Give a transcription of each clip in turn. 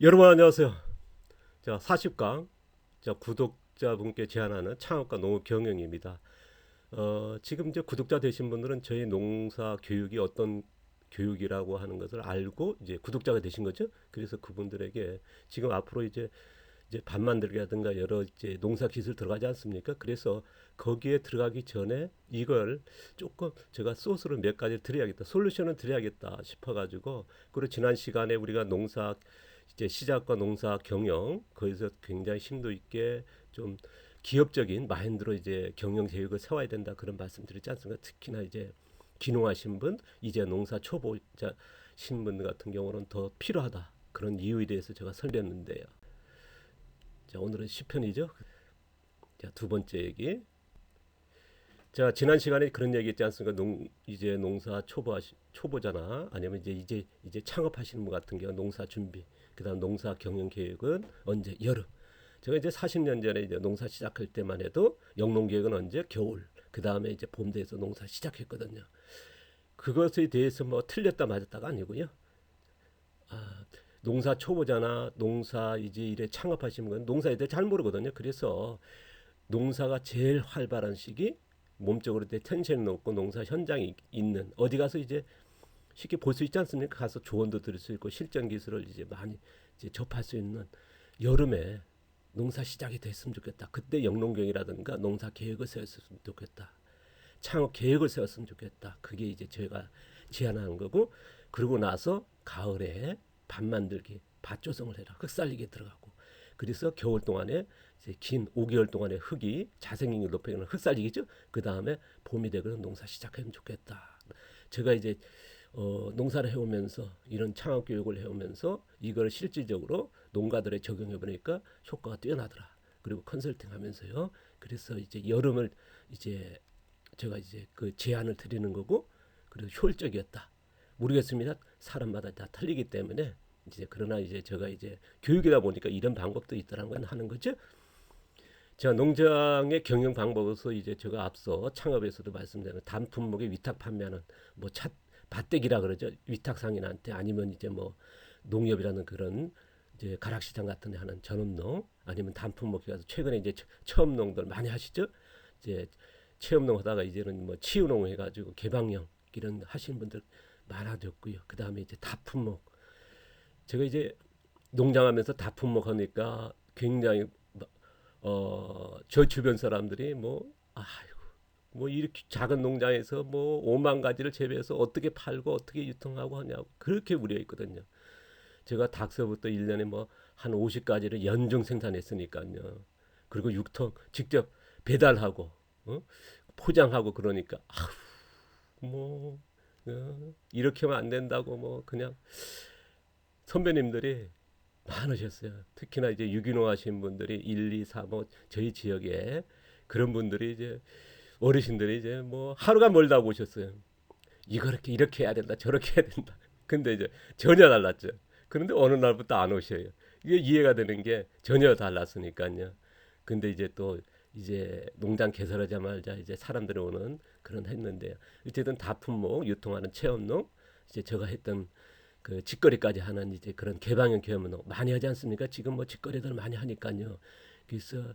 여러분 안녕하세요. 자, 40강 자, 구독자분께 제안하는 창업과 농업 경영입니다. 지금 이제 구독자 되신 분들은 저희 농사 교육이 어떤 교육이라고 하는 것을 알고 이제 구독자가 되신 거죠. 그래서 그분들에게 지금 앞으로 이제 밥 만들기라든가 여러 이제 농사 기술 들어가지 않습니까? 그래서 거기에 들어가기 전에 이걸 조금 제가 소스를 몇 가지 드려야겠다, 솔루션을 드려야겠다 싶어가지고, 그리고 지난 시간에 우리가 농사 이제 시작과 농사 경영 거기서 굉장히 심도 있게 좀 기업적인 마인드로 이제 경영 계획을 세워야 된다 그런 말씀드렸지 않습니까? 특히나 이제 기농하신 분, 이제 농사 초보자신 분 같은 경우는 더 필요하다 그런 이유에 대해서 제가 설명했는데요. 자, 오늘은 시편이죠. 자, 두 번째 얘기. 자, 지난 시간에 그런 얘기 했지 않습니까? 이제 농사 초보자나 아니면 이제 창업하시는 분 같은 경우 농사 준비, 그다음 농사 경영 계획은 언제? 여름. 제가 이제 40년 전에 이제 농사 시작할 때만 해도 영농 계획은 언제? 겨울. 그다음에 이제 봄 돼서 농사 시작했거든요. 그것에 대해서 뭐 틀렸다 맞았다가 아니고요. 아, 농사 초보자나 농사 이제 일에 창업하시는 건 농사에 대해 잘 모르거든요. 그래서 농사가 제일 활발한 시기, 몸적으로 때 텐션이 높고 농사 현장이 있는 어디 가서 이제 쉽게 볼 수 있지 않습니까? 가서 조언도 들을 수 있고 실전 기술을 이제 많이 이제 접할 수 있는 여름에 농사 시작이 됐으면 좋겠다. 그때 영농경이라든가 농사 계획을 세웠으면 좋겠다. 창업 계획을 세웠으면 좋겠다. 그게 이제 제가 제안하는 거고, 그러고 나서 가을에 밭 만들기, 밭 조성을 해라. 흙살리기 들어가고. 그래서 겨울 동안에 이제 긴 5개월 동안의 흙이 자생력을 높이는 흙살리기죠. 그 다음에 봄이 되거든 농사 시작하면 좋겠다. 제가 이제 농사를 해오면서 이런 창업 교육을 해오면서 이걸 실질적으로 농가들에 적용해 보니까 효과가 뛰어나더라. 그리고 컨설팅 하면서요. 그래서 이제 여름을 이제 제가 이제 그 제안을 드리는 거고, 그리고 효율적이었다. 모르겠습니다. 사람마다 다 틀리기 때문에 이제 그러나 이제 제가 이제 교육이다 보니까 이런 방법도 있더라는 건 하는 거죠. 자, 농장의 경영 방법에서 이제 제가 앞서 창업에서도 말씀드린 단품목에 위탁 판매하는 뭐 밭대기라 그러죠. 위탁상인한테 아니면 이제 뭐 농협이라는 그런 이제 가락시장 같은 데 하는 전업농 아니면 단품목에 가서 최근에 이제 체험농들 많이 하시죠. 이제 체험농 하다가 이제는 뭐 치유농 해가지고 개방형 이런 하시는 분들 많아졌고요. 그 다음에 이제 다품목. 제가 이제 농장하면서 다품목 하니까 굉장히 저 주변 사람들이 뭐 아이고 뭐 이렇게 작은 농장에서 뭐 5만 가지를 재배해서 어떻게 팔고 어떻게 유통하고 하냐고 그렇게 우려했거든요. 제가 닭서부터 1년에 뭐 한 50가지를 연중 생산했으니까요. 그리고 6톤 직접 배달하고 포장하고 그러니까 뭐 이렇게 하면 안 된다고 뭐 그냥 선배님들이 많으셨어요. 특히나 이제 유기농 하신 분들이 1, 2, 3, 뭐 저희 지역에 그런 분들이 이제 어르신들이 이제 뭐 하루가 멀다고 오셨어요. 이렇게 해야 된다, 저렇게 해야 된다. 근데 이제 전혀 달랐죠. 그런데 어느 날부터 안 오셔요. 이게 이해가 되는 게 전혀 달랐으니까요. 근데 이제 또 이제 농장 개설하자마자 이제 사람들이 오는 그런 했는데요. 어쨌든 다품목 유통하는 체험농, 이제 제가 했던 그 직거래까지 하는 이제 그런 개방형 경험은 많이 하지 않습니까? 지금 뭐 직거래들 많이 하니까요. 그래서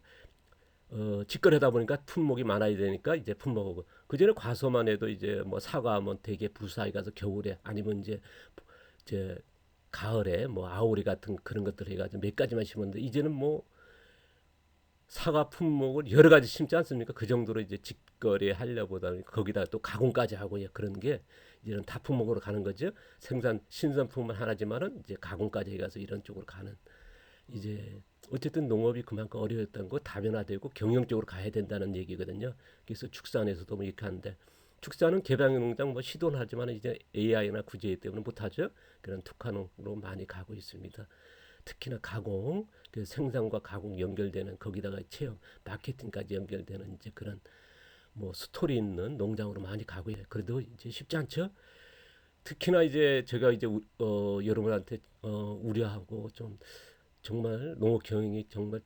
직거래다 보니까 품목이 많아야 되니까 이제 품목하고 그전에 과소만 해도 이제 뭐 사과 뭐 되게 부사에 가서 겨울에 아니면 이제 가을에 뭐 아오리 같은 그런 것들 해가지고 몇 가지만 심었는데 이제는 뭐 사과 품목을 여러 가지 심지 않습니까? 그 정도로 이제 직거래 하려보다는 거기다 또 가공까지 하고요. 그런 게 이런 다품목으로 가는 거죠. 생산 신선품은 하나지만은 이제 가공까지 해가서 이런 쪽으로 가는 이제 어쨌든 농업이 그만큼 어려웠던 거 다변화되고 경영적으로 가야 된다는 얘기거든요. 그래서 축산에서도 뭐 이렇게 하는데 축산은 개방형 농장 뭐 시도는 하지만 이제 AI나 구제에 때문에 못하죠. 그런 특화농으로 많이 가고 있습니다. 특히나 가공, 그 생산과 가공 연결되는 거기다가 체험, 마케팅까지 연결되는 이제 그런 뭐 스토리 있는 농장으로 많이 가고 있어요. 그래도 이제 쉽지 않죠. 특히나 이제 제가 이제 여러분한테 우려하고 좀 정말 농업 경영이 정말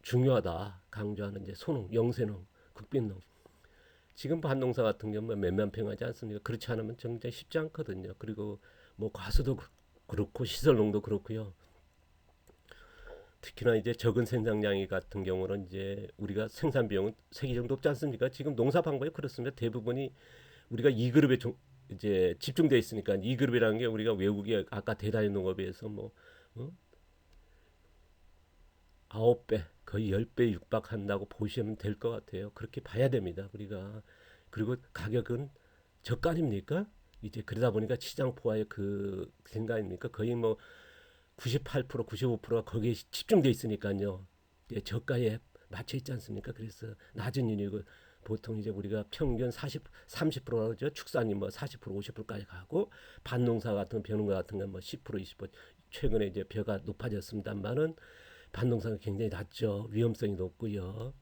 중요하다 강조하는 이제 소농, 영세농, 국빈농. 지금 반농사 같은 경우는 몇만 평하지 않습니까? 그렇지 않으면 굉장히 쉽지 않거든요. 그리고 뭐 과수도 그렇고 시설농도 그렇고요. 특히나 이제 적은 생산량이 같은 경우는 이제 우리가 생산 비용은 세계적으로 높지 않습니까? 지금 농사 방법이 그렇습니다. 대부분이 우리가 2그룹에 이제 집중돼 있으니까 2그룹이라는 게 우리가 외국의 아까 대단위 농업에 비해서 뭐 어? 9배 거의 10배 육박한다고 보시면 될 것 같아요. 그렇게 봐야 됩니다. 우리가 그리고 가격은 저가 아닙니까? 이제 그러다 보니까 시장 포화의 그 생각입니까? 거의 뭐 98%, 95%가 거기에 집중돼 있으니까요. 예, 저가에 맞춰 있지 않습니까? 그래서 낮은 이익을 보통 이제 우리가 평균 40, 30%라고 그러죠. 축산이 뭐 40%, 50%까지 가고 반농사 같은 벼농사 같은 건 뭐 10%, 20% 최근에 이제 벼가 높아졌습니다만은 반농사가 굉장히 낮죠. 위험성이 높고요.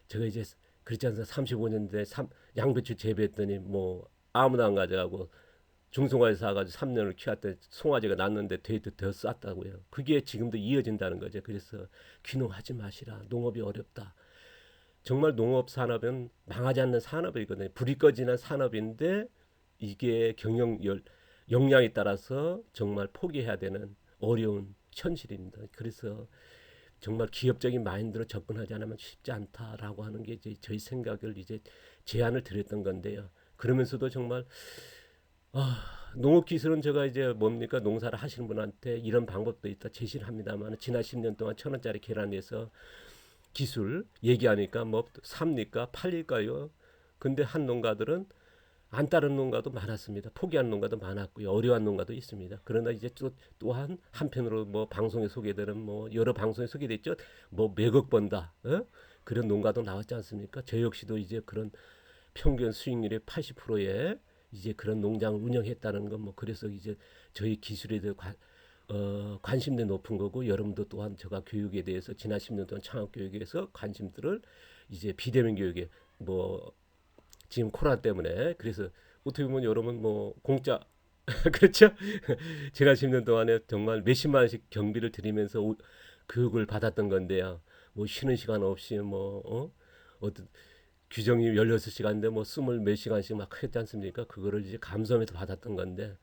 제가 이제 그렇지 않습니까? 35년대 양배추 재배했더니 뭐 아무나 안 가져가고 중송화에 사가지고 3년을 키웠더니 송아지가 났는데 되도 더 쌌다고요. 그게 지금도 이어진다는 거죠. 그래서 귀농하지 마시라. 농업이 어렵다. 정말 농업 산업은 망하지 않는 산업이거든요. 불이 꺼지는 산업인데 이게 역량에 따라서 정말 포기해야 되는 어려운 현실입니다. 그래서 정말 기업적인 마인드로 접근하지 않으면 쉽지 않다라고 하는 게 이제 저희 생각을 이제 제안을 드렸던 건데요. 그러면서도 정말 농업 기술은 제가 이제 뭡니까 농사를 하시는 분한테 이런 방법도 있다 제시를 합니다만 지난 10년 동안 1,000원짜리 계란에서 기술 얘기하니까 뭐 삽니까 팔릴까요? 근데 한 농가들은 안 따르는 농가도 많았습니다. 포기한 농가도 많았고요. 어려운 농가도 있습니다. 그러나 이제 또한 한편으로 뭐 방송에 소개되는 뭐 여러 방송에 소개됐죠. 뭐 몇억 번다. 그런 농가도 나왔지 않습니까? 저 역시도 이제 그런 평균 수익률의 80%에 이제 그런 농장을 운영했다는 건 뭐 그래서 이제 저희 기술에 대해 관심도 높은 거고 여러분도 또한 제가 교육에 대해서 지난 10년 동안 창업 교육에서 관심들을 이제 비대면 교육에 뭐 지금 코로나 때문에 그래서 어떻게 보면 여러분 뭐 공짜 그렇죠? 지난 10년 동안에 정말 몇십만 원씩 경비를 들이면서 교육을 받았던 건데요. 뭐 쉬는 시간 없이 어떤 규정이 16시간인데 뭐 20 몇 시간씩 막 했지 않습니까? 그거를 이제 감수하면서 받았던 건데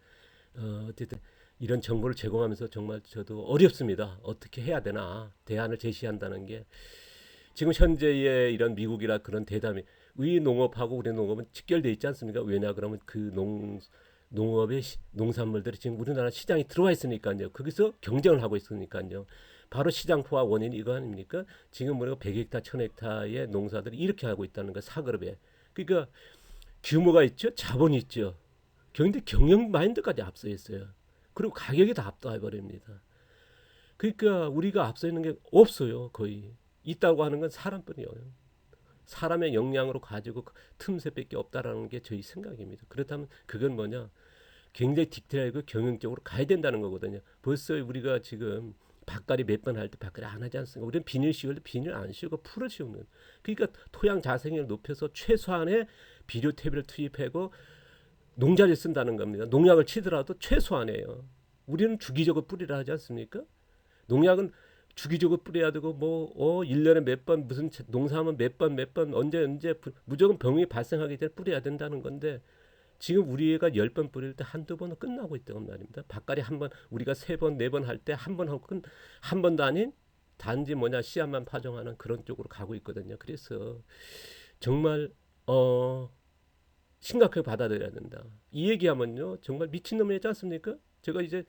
어쨌든 이런 정보를 제공하면서 정말 저도 어렵습니다. 어떻게 해야 되나 대안을 제시한다는 게 지금 현재의 이런 미국이라 그런 대담이 우리 농업하고 우리 농업은 직결돼 있지 않습니까? 왜냐 그러면 그 농업의 농산물들이 지금 우리나라 시장에 들어와 있으니까요. 거기서 경쟁을 하고 있으니까요. 바로 시장 포화 원인이 이거 아닙니까? 지금 우리가 100헥타, 1000헥타의 농사들이 이렇게 하고 있다는 거 사그룹에. 그러니까 규모가 있죠, 자본이 있죠. 그런데 경영 마인드까지 앞서 있어요. 그리고 가격이 다 압도해 버립니다. 그러니까 우리가 앞서 있는 게 없어요, 거의. 있다고 하는 건 사람뿐이에요. 사람의 역량으로 가지고 틈새밖에 없다라는 게 저희 생각입니다. 그렇다면 그건 뭐냐? 굉장히 디테일하고 경영적으로 가야 된다는 거거든요. 벌써 우리가 지금 밭갈이 몇 번 할 때 밭갈이 안 하지 않습니까? 우리는 비닐 씌울 때 비닐 안 씌우고 풀을 씌우는. 그러니까 토양 자생률을 높여서 최소한의 비료 퇴비를 투입하고 농자를 쓴다는 겁니다. 농약을 치더라도 최소한이에요. 우리는 주기적으로 뿌리라 하지 않습니까? 농약은 주기적으로 뿌려야 되고 1년에 몇 번 무슨 농사하면 몇 번 언제 무조건 병이 발생하기 전에 뿌려야 된다는 건데 지금 우리가 10번 뿌릴 때 한두 번은 끝나고 있다는 말입니다. 밭갈이 한 번 우리가 3번 4번 할 때 한 번 하고 한 번도 아닌 단지 씨앗만 파종하는 그런 쪽으로 가고 있거든요. 그래서 정말 심각하게 받아들여야 된다. 이 얘기하면요 정말 미친놈이지 않습니까? 제가 이제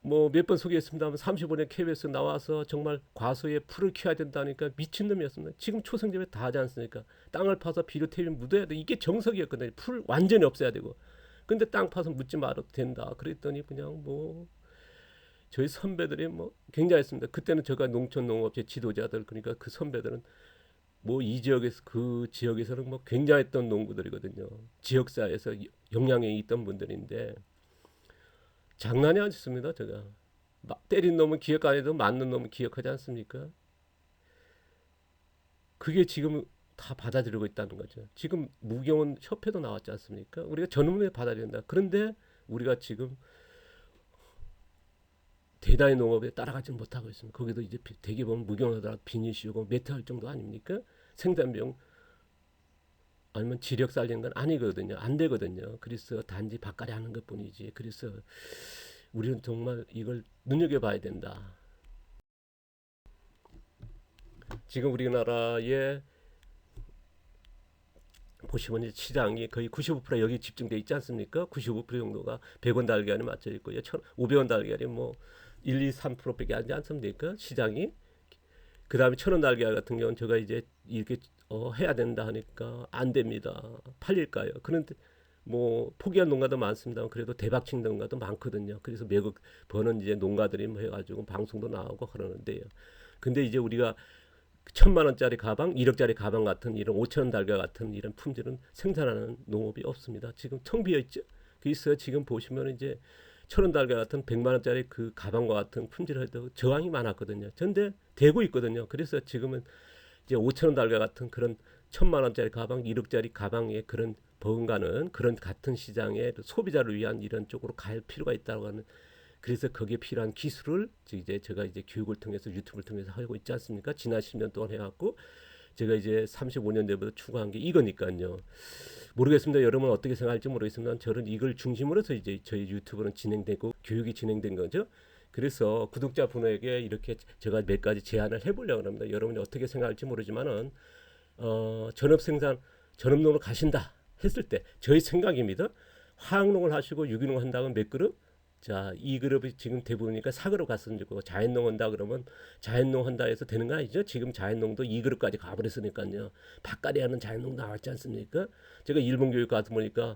뭐 몇 번 소개했습니다만 35년 KBS 나와서 정말 과수에 풀을 키워야 된다니까 미친놈이었습니다. 지금 초성집에 다 하지 않습니까? 땅을 파서 비료 퇴비 묻어야 돼. 이게 정석이었거든요. 풀 완전히 없애야 되고. 근데 땅 파서 묻지 말아도 된다. 그랬더니 그냥 뭐 저희 선배들이 뭐 굉장했습니다. 그때는 제가 농촌 농업체 지도자들 그러니까 그 선배들은 뭐 이 지역에서 그 지역에서는 뭐 굉장했던 농부들이거든요. 지역사회에서 영향이 있던 분들인데 장난이 아니었습니다. 제가 막 때린 놈은 기억 안 해도 맞는 놈은 기억하지 않습니까? 그게 지금 다 받아들이고 있다는 거죠. 지금 무경원 협회도 나왔지 않습니까? 우리가 전문에 받아들인다. 그런데 우리가 지금 대단히 농업에 따라가지 못하고 있습니다. 거기도 이제 대개 보면 무경하더라도 비닐 씌우고 메탈 정도 아닙니까? 생산비용 아니면 지력 살리는 건 아니거든요. 안 되거든요. 그래서 단지 밭갈이 하는 것뿐이지. 그래서 우리는 정말 이걸 눈여겨봐야 된다. 지금 우리나라의 보시면 이제 시장이 거의 95% 여기 집중돼 있지 않습니까? 95% 정도가 100원 달걀에 맞춰 있고요. 500원 달걀이 뭐 1, 2, 3%밖에 안 되지 않습니까? 시장이. 그다음에 1,000원 달걀 같은 경우는 제가 이제 이렇게 해야 된다 하니까 안 됩니다. 팔릴까요? 그런데 뭐 포기한 농가도 많습니다. 그래도 대박친 농가도 많거든요. 그래서 매국 버는 이제 농가들이 뭐 해가지고 방송도 나오고 그러는데요. 근데 이제 우리가 1,000만 원짜리 가방, 1억짜리 가방 같은 이런 5천 원 달걀 같은 이런 품질은 생산하는 농업이 없습니다. 지금 텅 비어 있죠. 그래서 지금 보시면 이제 1,000원 달걀 같은 100만 원짜리 그 가방과 같은 품질을 해도 저항이 많았거든요. 근데 되고 있거든요. 그래서 지금은 이제 5천 원 달걀 같은 그런 1,000만 원짜리 가방, 1억짜리 가방의 그런 버금가는 그런 같은 시장의 소비자를 위한 이런 쪽으로 갈 필요가 있다고 하는, 그래서 거기에 필요한 기술을 이제 제가 이제 교육을 통해서 유튜브를 통해서 하고 있지 않습니까? 지난 10년 동안 해왔고 제가 이제 35년 전부터 추구한 게 이거니까요. 모르겠습니다. 여러분은 어떻게 생각할지 모르겠습니다. 저는 이걸 중심으로서 이제 저희 유튜브는 진행되고 교육이 진행된 거죠. 그래서 구독자 분에게 이렇게 제가 몇 가지 제안을 해보려고 합니다. 여러분이 어떻게 생각할지 모르지만은 전업 생산, 전업농으로 가신다 했을 때 저희 생각입니다. 화학농을 하시고 유기농 한다면 몇 그룹? 자, 이 그룹이 지금 대부분이니까 4그룹 갔으면 좋고, 자연농 한다 그러면 자연농 한다 해서 되는 거 아니죠? 지금 자연농도 2그룹까지 가버렸으니까요. 밭갈이 하는 자연농 나왔지 않습니까? 제가 일본 교육 가서 보니까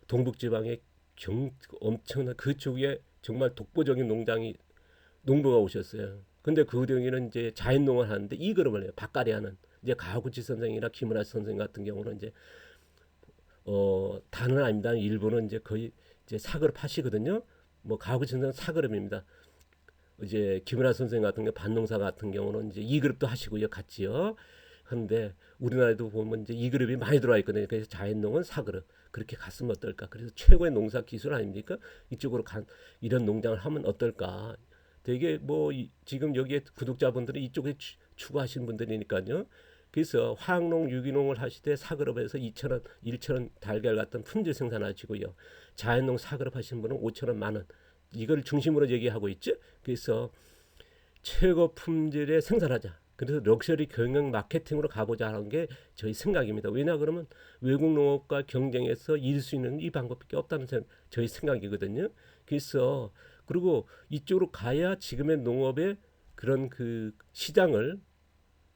동북지방에 엄청난 그쪽에 정말 독보적인 농장이 농부가 오셨어요. 근데 그 경우에는 이제 자연농을 하는데 2그룹을 해요. 밭갈이 하는. 이제 가구치 선생이나 김은하 선생 같은 경우는 이제 다는 아닙니다. 일본은 이제 거의 이제 4그룹 하시거든요. 뭐 가구치 선생은 4그룹입니다. 이제 김은하 선생 같은 경우 반농사 같은 경우는 이제 2그룹도 하시고요. 같이요. 그런데 우리나라에도 보면 이제 2그룹이 많이 들어와 있거든요. 그래서 자연농은 4그룹. 그렇게 갔으면 어떨까? 그래서 최고의 농사 기술 아닙니까? 이쪽으로 이런 농장을 하면 어떨까? 되게 뭐 지금 여기에 구독자분들이 이쪽에 추구하시는 분들이니까요. 그래서 화학농, 유기농을 하시되 4그룹에서 2,000원, 1,000원 달걀 같은 품질 생산하시고요. 자연농 4그룹 하시는 분은 5,000원, 만원. 이걸 중심으로 얘기하고 있죠. 그래서 최고 품질의 생산하자. 그래서 럭셔리 경영 마케팅으로 가보자 하는 게 저희 생각입니다. 왜냐 그러면 외국 농업과 경쟁해서 이길 수 있는 이 방법밖에 없다는 저희 생각이거든요. 그래서 그리고 이쪽으로 가야 지금의 농업의 그런 그 시장을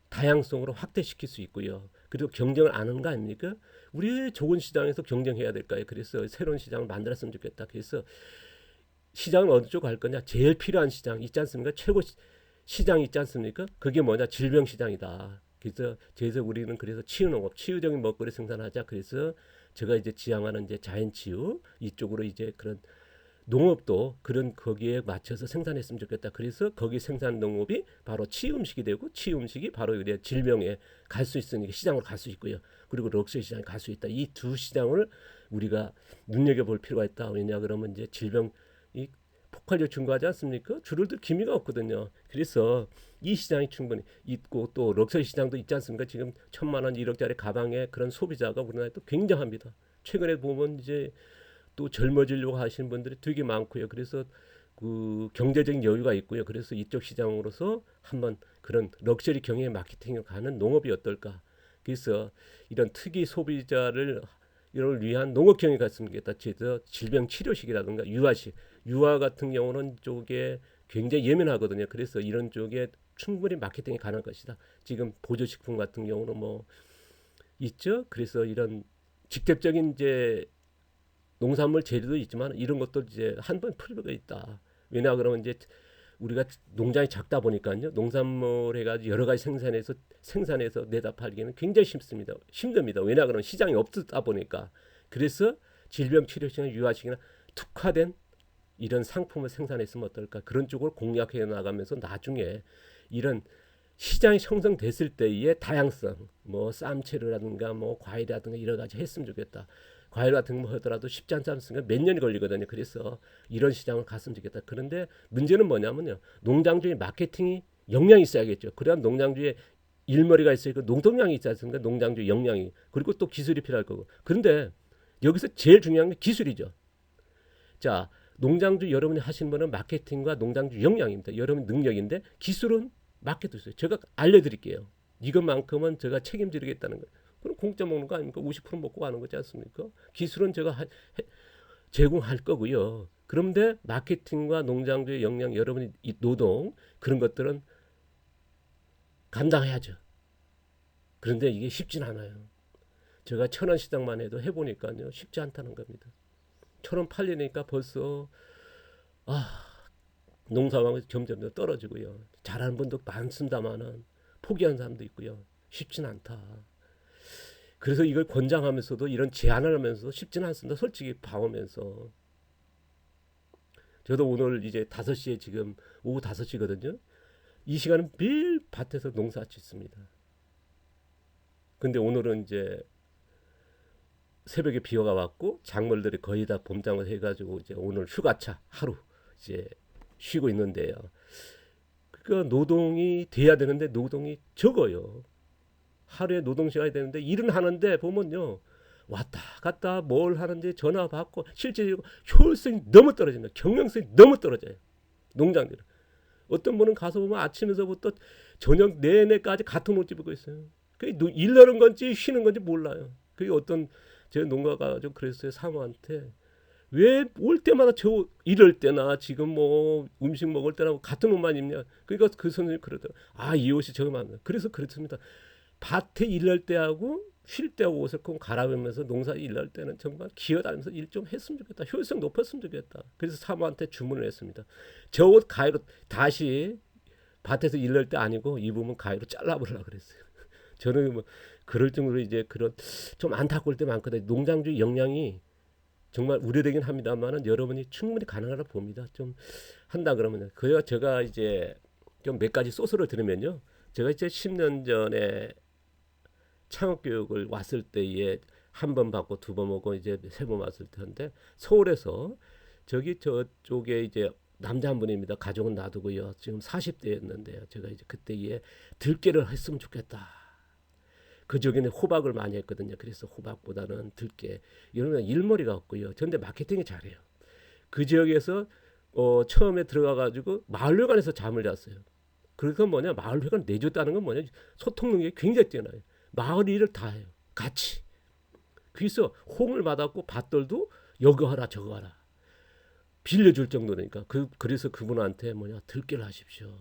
다양성으로 확대시킬 수 있고요. 그리고 경쟁을 안 하는 거 아닙니까? 우리 좋은 시장에서 경쟁해야 될까요? 그래서 새로운 시장을 만들었으면 좋겠다. 그래서 시장은 어느 쪽 갈 거냐? 제일 필요한 시장 있지 않습니까? 최고 시장이 있지 않습니까? 그게 뭐냐? 질병 시장이다. 그래서 우리는 그래서 치유농업, 치유적인 먹거리 생산하자. 그래서 제가 이제 지향하는 이제 자연치유 이쪽으로 이제 그런 농업도 그런 거기에 맞춰서 생산했으면 좋겠다. 그래서 거기 생산 농업이 바로 치유 음식이 되고 치유 음식이 바로 이제 질병에 갈 수 있으니까 시장으로 갈 수 있고요. 그리고 럭셔리 시장에 갈 수 있다. 이 두 시장을 우리가 눈여겨볼 필요가 있다. 왜냐 그러면 이제 질병이 폭발력 증가하지 않습니까? 줄어들 기미가 없거든요. 그래서 이 시장이 충분히 있고 또 럭셔리 시장도 있지 않습니까? 지금 1,000만 원, 1억짜리 가방에 그런 소비자가 우리나라에 또 굉장합니다. 최근에 보면 이제 또 젊어지려고 하시는 분들이 되게 많고요. 그래서 그 경제적인 여유가 있고요. 그래서 이쪽 시장으로서 한번 그런 럭셔리 경영의 마케팅을 가는 농업이 어떨까? 그래서 이런 특이 소비자를 이를 위한 농업 경영이 갔으면 좋겠다. 그래서 질병 치료식이라든가 유아식, 유아 같은 경우는 쪽에 굉장히 예민하거든요. 그래서 이런 쪽에 충분히 마케팅이 가능할 것이다. 지금 보조식품 같은 경우는 뭐 있죠. 그래서 이런 직접적인 이제 농산물 재료도 있지만 이런 것도 이제 한 번 필요가 있다. 왜냐 그러면 이제 우리가 농장이 작다 보니까요. 농산물 해가지고 여러 가지 생산해서 내다 팔기는 굉장히 힘듭니다. 왜냐 그러면 시장이 없다 보니까. 그래서 질병 치료식이나 유아식이나 특화된 이런 상품을 생산했으면 어떨까? 그런 쪽으로 공략해 나가면서 나중에 이런 시장이 형성됐을 때의 다양성, 뭐 쌈채류라든가 뭐 과일이라든가 여러 가지 했으면 좋겠다. 과일 같은 거 하더라도 쉽지 않지 않습니까? 몇 년이 걸리거든요. 그래서 이런 시장을 갔으면 좋겠다. 그런데 문제는 뭐냐면요. 농장주의 마케팅이 역량이 있어야겠죠. 그래야 농장주의 일머리가 있어야 그 노동량이 있지 않습니까? 농장주의 역량이. 그리고 또 기술이 필요할 거고. 그런데 여기서 제일 중요한 게 기술이죠. 자, 농장주 여러분이 하시는 분은 마케팅과 농장주 역량입니다. 여러분 능력인데 기술은 맡겨두세요. 제가 알려드릴게요. 이것만큼은 제가 책임지겠다는 거예요. 그럼 공짜 먹는 거 아닙니까? 50% 먹고 가는 거지 않습니까? 기술은 제가 제공할 거고요. 그런데 마케팅과 농장주의 역량, 여러분이 이 노동 그런 것들은 감당해야죠. 그런데 이게 쉽진 않아요. 제가 천원 시장만 해도 해보니까요, 쉽지 않다는 겁니다. 천원 팔리니까 벌써 농사망이 점점 떨어지고요. 잘하는 분도 많습니다만은 포기하는 사람도 있고요. 쉽진 않다. 그래서 이걸 권장하면서도 이런 제안을 하면서도 쉽지는 않습니다. 솔직히 봐오면서. 저도 오늘 이제 5시에 지금 오후 5시거든요. 이 시간은 매일 밭에서 농사 짓습니다. 근데 오늘은 이제 새벽에 비가 왔고 작물들이 거의 다 봄장을 해가지고 이제 오늘 휴가차 하루 이제 쉬고 있는데요. 그러니까 노동이 돼야 되는데 노동이 적어요. 하루에 노동 시간이 되는데 일은 하는데 보면요, 왔다 갔다 뭘 하는지 전화 받고 실제로 효율성이 너무 떨어진다. 경영성이 너무 떨어져요. 농장들은. 어떤 분은 가서 보면 아침에서부터 저녁 내내까지 같은 옷 입고 있어요. 일하는 건지 쉬는 건지 몰라요. 그게 어떤 제 농가가 좀 그랬어요. 사모한테 왜 올 때마다 저 이럴 때나 지금 뭐 음식 먹을 때나 같은 옷만 입냐. 그러니까 그 선생님이 그러더라고요. 이 옷이 저거 맞나. 그래서 그렇습니다. 밭에 일할 때하고 쉴 때하고 옷을 꼭 갈아입으면서 농사 일할 때는 정말 기어다니면서 일 좀 했으면 좋겠다. 효율성 높았으면 좋겠다. 그래서 사모한테 주문을 했습니다. 저 옷 가위로 다시 밭에서 일할 때 아니고 입으면 가위로 잘라버리려고 그랬어요. 저는 뭐 그럴 정도로 이제 그런 좀 안타까울 때 많거든요. 농장주의 역량이 정말 우려되긴 합니다만은 여러분이 충분히 가능하다고 봅니다. 좀 한다 그러면 그래야 제가 이제 좀 몇 가지 소스를 들으면요. 제가 이제 10년 전에 창업 교육을 왔을 때에 한 번 받고 두 번 오고 이제 세 번 왔을 텐데 서울에서 저쪽에 이제 남자 한 분입니다. 가족은 놔두고요. 지금 40대였는데요. 제가 이제 그때에 들깨를 했으면 좋겠다. 그쪽에는 호박을 많이 했거든요. 그래서 호박보다는 들깨 이런 일머리가 없고요. 그런데 마케팅이 잘해요. 그 지역에서 처음에 들어가가지고 마을회관에서 잠을 잤어요. 그래서 뭐냐, 마을회관 내줬다는 건 뭐냐, 소통 능력이 굉장히 뛰어나요. 마을 일을 다 해요. 같이. 그래서 호응을 받았고 밭들도 여거 하라 저거 하라 빌려줄 정도니까. 그래서 그분한테 뭐냐, 들깨를 하십시오.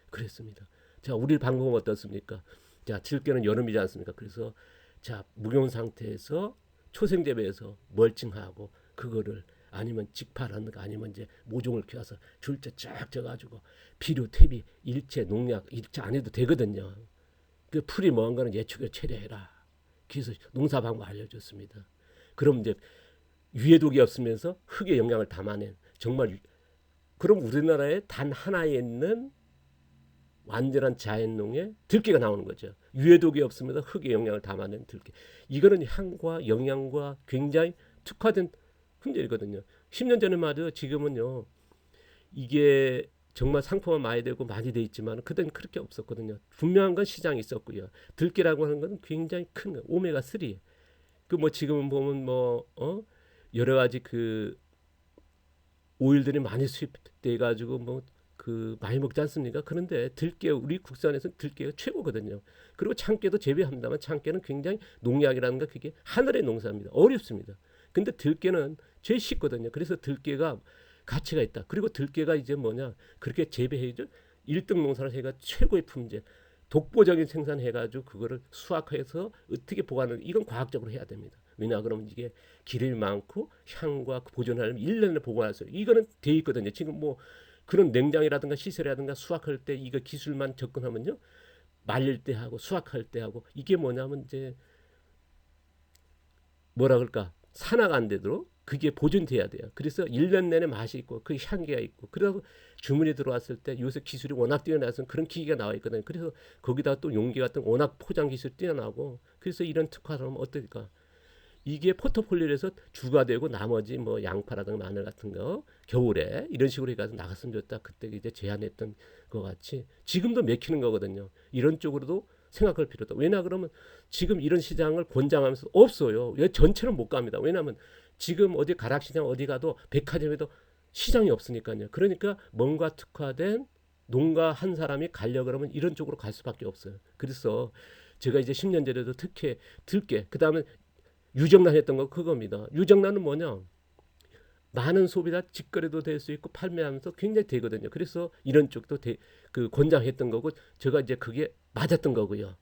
그랬습니다. 자, 우리 방법은 어떻습니까? 자, 들깨는 여름이지 않습니까? 그래서 자, 무경 상태에서 초생재배해서 멀칭하고 그거를 아니면 직파라는 거 아니면 이제 모종을 키워서 줄자 쫙 져가지고 비료, 퇴비, 일체, 농약 일체 안 해도 되거든요. 그 풀이 뭐한 거는 예초기로 처리해라. 그래서 농사 방법 알려줬습니다. 그럼 이제 유해독이 없으면서 흙의 영양을 담아낸 정말. 그럼 우리나라에 단 하나에 있는 완전한 자연농에 들깨가 나오는 거죠. 유해독이 없으면서 흙의 영양을 담아낸 들깨. 이거는 향과 영양과 굉장히 특화된 품질이거든요. 10년 전에만 해도 지금은요, 이게 정말 상품화 많이 되고 많이 돼 있지만 그때는 그렇게 없었거든요. 분명한 건 시장이 있었고요. 들깨라고 하는 건 굉장히 큰 거, 오메가 3. 그 뭐 지금은 보면 여러 가지 그 오일들이 많이 수입돼 가지고 뭐 그 많이 먹지 않습니까? 그런데 들깨, 우리 국산에서 들깨가 최고거든요. 그리고 참깨도 재배합니다만 참깨는 굉장히 농약이라는 거 그게 하늘의 농사입니다. 어렵습니다. 근데 들깨는 제일 쉽거든요. 그래서 들깨가 가치가 있다. 그리고 들깨가 이제 뭐냐, 그렇게 재배해줘 1등 농사를 해가 최고의 품질, 독보적인 생산해가지고 그거를 수확해서 어떻게 보관을, 이건 과학적으로 해야 됩니다. 왜냐 그러면 이게 기름이 많고 향과 보존하려면 1년을 보관할 수 있어요. 이거는 돼 있거든요. 지금 뭐 그런 냉장이라든가 시설이라든가 수확할 때 이거 기술만 접근하면요, 말릴 때 하고 수확할 때 하고 이게 뭐냐면 이제 뭐라 그럴까, 산화가 안 되도록 그게 보존돼야 돼요. 그래서 1년 내내 맛이 있고 그 향기가 있고, 그리고 주문이 들어왔을 때 요새 기술이 워낙 뛰어나서 그런 기기가 나와 있거든요. 그래서 거기다 또 용기 같은 워낙 포장 기술 뛰어나고, 그래서 이런 특화를 하면 어떨까? 이게 포트폴리오에서 주가 되고 나머지 뭐 양파라든가 마늘 같은 거 겨울에 이런 식으로 해가지고 나갔으면 좋다. 그때 이제 제안했던 것 같이 지금도 맥히는 거거든요. 이런 쪽으로도 생각할 필요다. 왜냐 그러면 지금 이런 시장을 권장하면서 없어요. 왜 전체는 못 갑니다. 왜냐하면 지금 어디 가락시장 어디 가도 백화점에도 시장이 없으니까요. 그러니까 뭔가 특화된 농가 한 사람이 가려고 그러면 이런 쪽으로 갈 수밖에 없어요. 그래서 제가 이제 10년 전에도 특혜 들게 그다음에 유정란 했던 거 그겁니다. 유정란은 뭐냐? 많은 소비자 직거래도 될 수 있고 판매하면서 굉장히 되거든요. 그래서 이런 쪽도 그 권장했던 거고 제가 이제 그게 맞았던 거고요.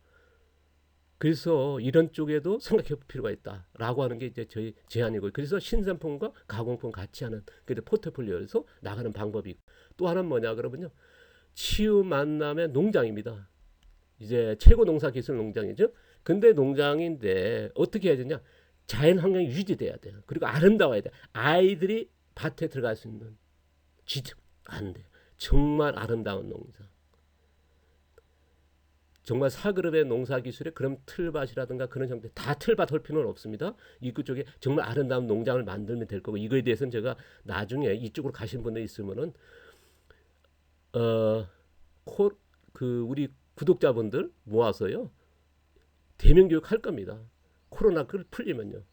그래서 이런 쪽에도 생각해 볼 필요가 있다라고 하는 게 이제 저희 제안이고요. 그래서 신상품과 가공품 같이 하는 그래서 포트폴리오에서 나가는 방법이 또 하나는 뭐냐 그러면요. 치유 만남의 농장입니다. 이제 최고 농사 기술 농장이죠. 근데 농장인데 어떻게 해야 되냐? 자연 환경이 유지돼야 돼요. 그리고 아름다워야 돼. 아이들이 밭에 들어갈 수 있는 진짜 안 돼. 정말 아름다운 농장. 정말 사그룹의 농사 기술에 그런 틀밭이라든가 그런 형태 다 틀밭 할 필요는 없습니다. 이그 쪽에 정말 아름다운 농장을 만들면 될 거고 이거에 대해서는 제가 나중에 이쪽으로 가신 분들 있으면은 우리 구독자분들 모아서요 대면 교육 할 겁니다. 코로나가 풀리면요.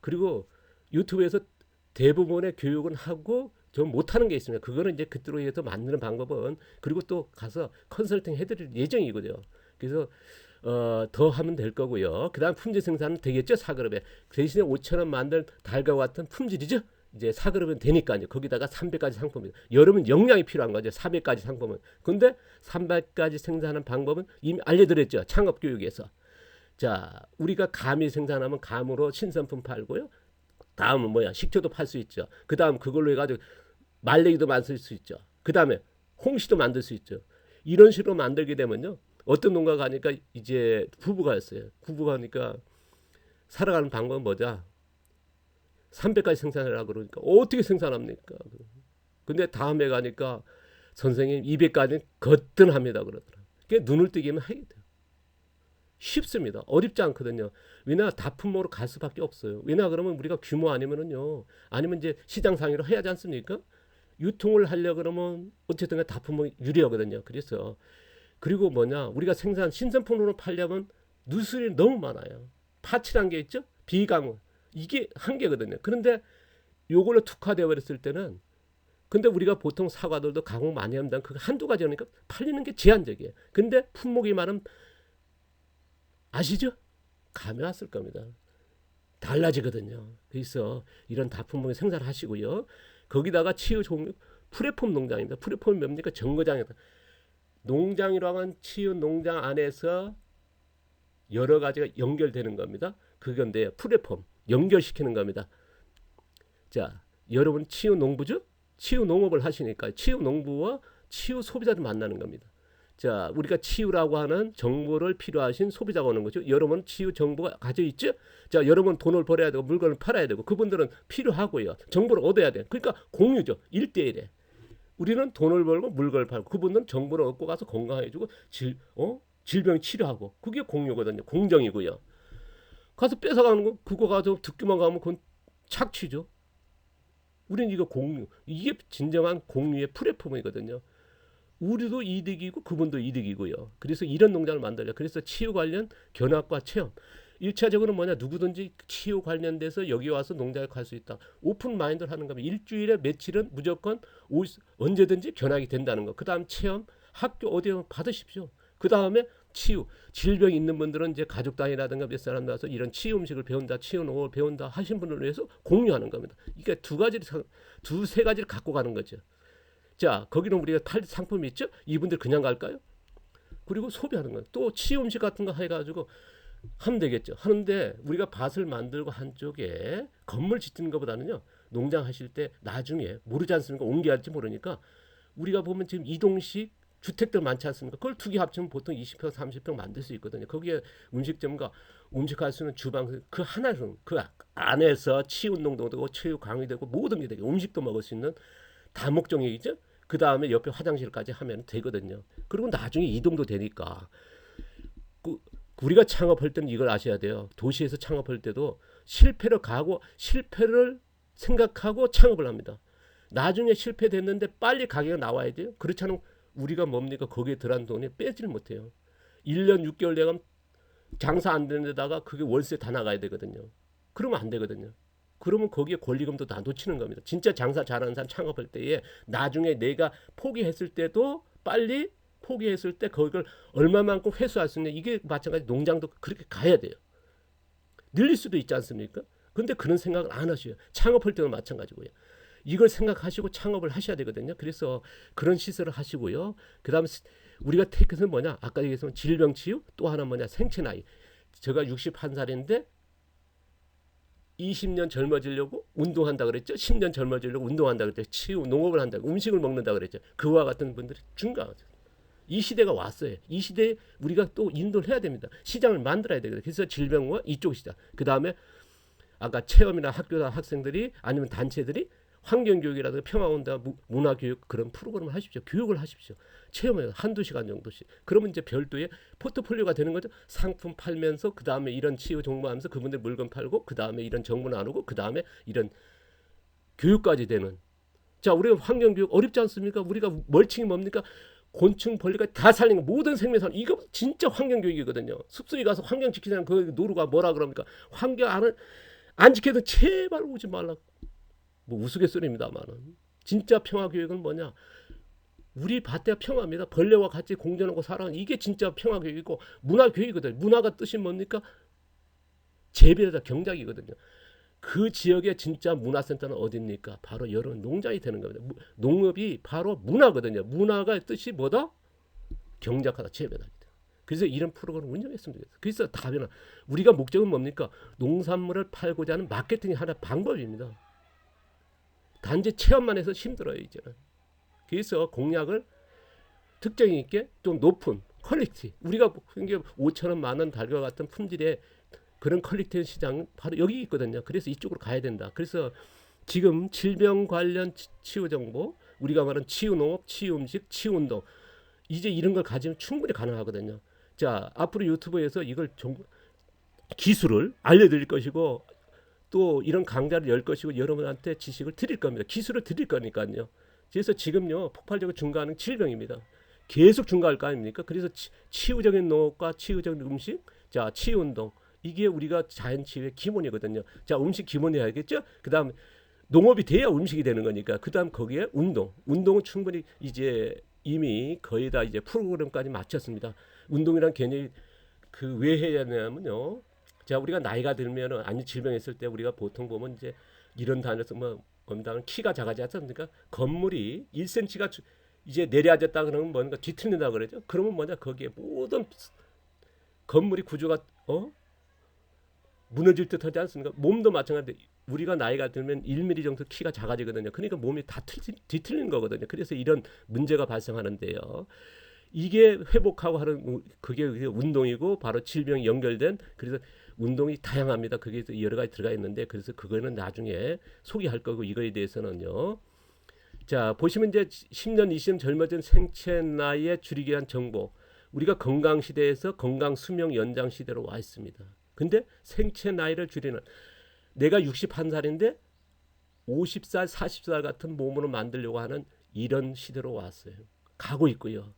그리고 유튜브에서 대부분의 교육은 하고 좀 못하는 게 있습니다. 그거는 이제 그대로 해서 만드는 방법은 그리고 또 가서 컨설팅 해드릴 예정이거든요. 그래서 더 하면 될 거고요. 그다음 품질 생산은 되겠죠. 사그룹에 대신에 5,000원 만들 달과 같은 품질이죠. 이제 사그룹은 되니까요. 거기다가 300가지 상품입니다. 여름은 영양이 필요한 거죠. 400가지 상품은. 근데 300가지 생산하는 방법은 이미 알려드렸죠. 창업 교육에서. 자, 우리가 감이 생산하면 감으로 신선품 팔고요. 다음은 뭐야? 식초도 팔 수 있죠. 그 다음 그걸로 해가지고 말랭이도 만들 수 있죠. 그 다음에 홍시도 만들 수 있죠. 이런 식으로 만들게 되면요. 어떤 농가가 하니까 이제 부부가 했어요. 부부가 하니까 살아가는 방법은 뭐냐? 300가지 생산하라고 그러니까 어떻게 생산합니까? 근데 다음에 가니까 선생님 200가지는 거뜬합니다 그러더라. 그게 눈을 뜨기면 하게 돼요. 쉽습니다. 어렵지 않거든요. 왜냐 다품목으로 갈 수밖에 없어요. 왜냐 그러면 우리가 규모 아니면은요. 아니면 이제 시장 상위로 해야지 않습니까? 유통을 하려 그러면 어쨌든 다품목이 유리하거든요. 그래서 그리고 뭐냐 우리가 생산 신선품으로 팔려면 누수율이 너무 많아요. 파츠란 게 있죠. 비강호 이게 한계거든요. 그런데 요걸로 특화되어 버렸을 때는 근데 우리가 보통 사과들도 가공 많이 한다면 그 한두 가지 하니까 팔리는 게 제한적이에요. 근데 품목이 많은 아시죠? 감이 왔을 겁니다. 달라지거든요. 그래서 이런 다품목을 생산하시고요. 거기다가 치유 종류 프레폼 농장입니다. 프레폼이 뭡니까? 정거장이다. 농장이라고 하면 치유 농장 안에서 여러 가지가 연결되는 겁니다. 그건데 프레폼 연결시키는 겁니다. 자, 여러분 치유 농부죠? 치유 농업을 하시니까 치유 농부와 치유 소비자들 만나는 겁니다. 자, 우리가 치유라고 하는 정보를 필요하신 소비자가 오는 거죠. 여러분 치유 정보가 가져 있죠? 자, 여러분 돈을 벌어야 되고 물건을 팔아야 되고 그분들은 필요하고요. 정보를 얻어야 돼. 그러니까 공유죠. 1대1에. 우리는 돈을 벌고 물건을 팔고 그분들은 정보를 얻고 가서 건강해지고 질병 치료하고 그게 공유거든요. 공정이고요. 가서 뺏어가는 거 그거 가서 듣기만 가면 그건 착취죠. 우리는 이거 공유. 이게 진정한 공유의 플랫폼이거든요. 우리도 이득이고 그분도 이득이고요. 그래서 이런 농장을 만들려. 그래서 치유 관련 견학과 체험. 1차적으로 뭐냐 누구든지 치유 관련돼서 여기 와서 농장에 갈 수 있다. 오픈 마인드를 하는 겁니다. 일주일에 며칠은 무조건 언제든지 견학이 된다는 거. 그 다음 체험 학교 어디에 받으십시오. 그 다음에 치유 질병 있는 분들은 이제 가족 단위라든가 몇 사람 나와서 이런 치유 음식을 배운다, 치유 농업을 배운다 하신 분들을 위해서 공유하는 겁니다. 이게 두세 가지를 갖고 가는 거죠. 자, 거기는 우리가 팔 상품이 있죠? 이분들 그냥 갈까요? 그리고 소비하는 거예요. 또 치유 음식 같은 거 해가지고 하면 되겠죠. 하는데 우리가 밭을 만들고 한쪽에 건물 짓는 것보다는요. 농장 하실 때 나중에 모르지 않습니까? 옮겨야 할지 모르니까 우리가 보면 지금 이동식 주택들 많지 않습니까? 그걸 두 개 합치면 보통 20평, 30평 만들 수 있거든요. 거기에 음식점과 음식할 수 있는 주방 그 하나로 그 안에서 치유 운동도 되고 치유 강의 되고 모든 게 되고 음식도 먹을 수 있는 다목적이죠. 그 다음에 옆에 화장실까지 하면 되거든요. 그리고 나중에 이동도 되니까 우리가 창업할 때는 이걸 아셔야 돼요. 도시에서 창업할 때도 실패를 생각하고 창업을 합니다. 나중에 실패됐는데 빨리 가게가 나와야 돼요. 그렇지 않으면 우리가 뭡니까? 거기에 들어간 돈이 빼지를 못해요. 1년 6개월 내가 장사 안 되는 데다가 그게 월세 다 나가야 되거든요. 그러면 안 되거든요. 그러면 거기에 권리금도 다 놓치는 겁니다. 진짜 장사 잘하는 사람 창업할 때에 나중에 내가 포기했을 때도 빨리 포기했을 때 그걸 얼마만큼 회수할 수 있냐. 이게 마찬가지 농장도 그렇게 가야 돼요. 늘릴 수도 있지 않습니까? 근데 그런 생각을 안 하셔요. 창업할 때도 마찬가지고요. 이걸 생각하시고 창업을 하셔야 되거든요. 그래서 그런 시설을 하시고요. 그 다음에 우리가 테크는 뭐냐? 아까 얘기했지만 질병 치유, 또 하나 뭐냐? 생체 나이. 제가 61살인데 20년 젊어지려고 운동한다 그랬죠. 10년 젊어지려고 운동한다 그랬죠. 치유, 농업을 한다, 음식을 먹는다 그랬죠. 그와 같은 분들이 증가하죠. 이 시대가 왔어요. 이 시대에 우리가 또 인도를 해야 됩니다. 시장을 만들어야 되거든요. 그래서 질병과 이쪽 시장. 그 다음에 아까 체험이나 학교나 학생들이 아니면 단체들이 환경교육이라든가 평화운동, 문화교육 그런 프로그램을 하십시오. 교육을 하십시오. 체험을 한두 시간 정도씩. 그러면 이제 별도의 포트폴리오가 되는 거죠. 상품 팔면서 그 다음에 이런 치유 정보하면서 그분들 물건 팔고 그 다음에 이런 정보 나누고 그 다음에 이런 교육까지 되는. 자, 우리가 환경교육 어렵지 않습니까? 우리가 멀칭이 뭡니까? 곤충, 벌레가 다 살린 거 모든 생명산 이거 진짜 환경교육이거든요. 숲속에 가서 환경 지키자는 그 노루가 뭐라 그럽니까? 환경 안 지켜도 제발 오지 말라고. 뭐 우스갯소리입니다만은 진짜 평화교육은 뭐냐? 우리 밭대가 평화입니다. 벌레와 같이 공존하고 살아가는 이게 진짜 평화교육이고 문화교육이거든요. 문화가 뜻이 뭡니까? 재배다 경작이거든요. 그 지역의 진짜 문화센터는 어디입니까? 바로 여러분 농장이 되는 겁니다. 농업이 바로 문화거든요. 문화가 뜻이 뭐다? 경작하다, 재배다. 그래서 이런 프로그램을 운영했으면 되겠어요. 그래서 답변은 우리가 목적은 뭡니까? 농산물을 팔고자 하는 마케팅이 하나 방법입니다. 단지 체험만 해서 힘들어요 이제는. 그래서 공약을 특정 있게 좀 높은 퀄리티 우리가 5천원 만원 달과 같은 품질의 그런 퀄리티 시장은 바로 여기 있거든요. 그래서 이쪽으로 가야 된다. 그래서 지금 질병 관련 치유 정보 우리가 말하는 치유 농업, 치유 음식, 치유 운동 이제 이런 걸 가지면 충분히 가능하거든요. 자 앞으로 유튜브에서 이걸 기술을 알려드릴 것이고 또 이런 강좌를 열 것이고 여러분한테 지식을 드릴 겁니다. 기술을 드릴 거니까요. 그래서 지금요 폭발적으로 증가하는 질병입니다. 계속 증가할 거 아닙니까? 그래서 치유적인 농업과 치유적인 음식, 자 치유 운동 이게 우리가 자연 치유의 기본이거든요. 자 음식 기본이어야겠죠. 그다음 농업이 돼야 음식이 되는 거니까. 그다음 거기에 운동은 충분히 이제 이미 거의 다 이제 프로그램까지 마쳤습니다. 운동이란 개념이 그 왜 해야 되냐면요. 자 우리가 나이가 들면은 아니 질병했을 때 우리가 보통 보면 이제 이런 단어에서 뭐 엄다는 키가 작아지지 않습니까? 건물이 1cm가 이제 내려앉았다 그러면 뭔가 뒤틀린다 그러죠. 그러면 뭐냐 거기에 모든 건물이 구조가 무너질 듯 하지 않습니까? 몸도 마찬가지인데 우리가 나이가 들면 1mm 정도 키가 작아지거든요. 그러니까 몸이 다 뒤틀리는 거거든요. 그래서 이런 문제가 발생하는데요. 이게 회복하고 하는 그게 운동이고 바로 질병이 연결된 그래서 운동이 다양합니다. 그게 여러 가지 들어가 있는데 그래서 그거는 나중에 소개할 거고 이거에 대해서는요. 자 보시면 이제 10년 20년 젊어진 생체 나이에 줄이기 위한 정보 우리가 건강 시대에서 건강 수명 연장 시대로 와 있습니다. 근데 생체 나이를 줄이는 내가 61살인데 50살 40살 같은 몸으로 만들려고 하는 이런 시대로 왔어요. 가고 있고요.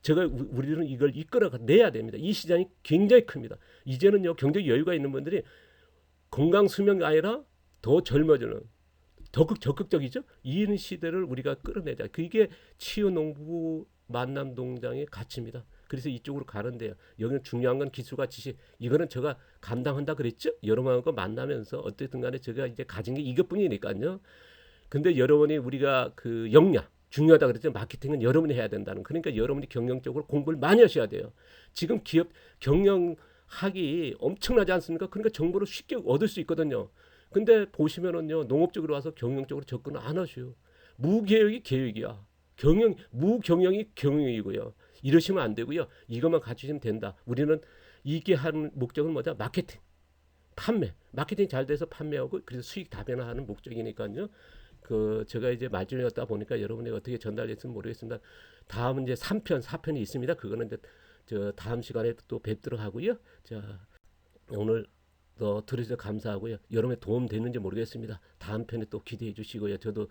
우리는 이걸 이끌어내야 됩니다. 이 시장이 굉장히 큽니다. 이제는요 경제 여유가 있는 분들이 건강 수명이 아니라 더 젊어지는 더 적극적이죠. 이 시대를 우리가 끌어내자. 그게 치유 농부 만남 동장의 가치입니다. 그래서 이쪽으로 가는데요. 여기는 중요한 건 기술과 지식. 이거는 제가 감당한다 그랬죠. 여러분하고 만나면서 어쨌든 간에 제가 이제 가진 게 이것뿐이니까요. 근데 여러분이 우리가 그 역량 중요하다 그랬죠. 마케팅은 여러분이 해야 된다는. 그러니까 여러분이 경영적으로 공부를 많이 하셔야 돼요. 지금 기업 경영하기 엄청나지 않습니까? 그러니까 정보를 쉽게 얻을 수 있거든요. 근데 보시면은요 농업적으로 와서 경영적으로 접근을 안 하셔요. 무계획이 계획이야. 무경영이 경영이고요. 이러시면 안 되고요. 이것만 갖추시면 된다. 우리는 이게 하는 목적은 뭐냐? 마케팅, 판매. 마케팅이 잘 돼서 판매하고 그래서 수익 다변화하는 목적이니까요. 그 제가 이제 말씀이었다 보니까 여러분이 어떻게 전달됐을지 모르겠습니다. 다음은 이제 3편, 4편이 있습니다. 그거는 이제 저 다음 시간에 또 뵙도록 하고요. 자 오늘 들으셔서 감사하고요. 여러분의 도움 됐는지 모르겠습니다. 다음 편에 또 기대해 주시고요. 저도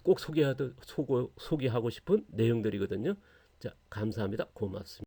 꼭 소개하고 싶은 내용들이거든요. 자 감사합니다. 고맙습니다.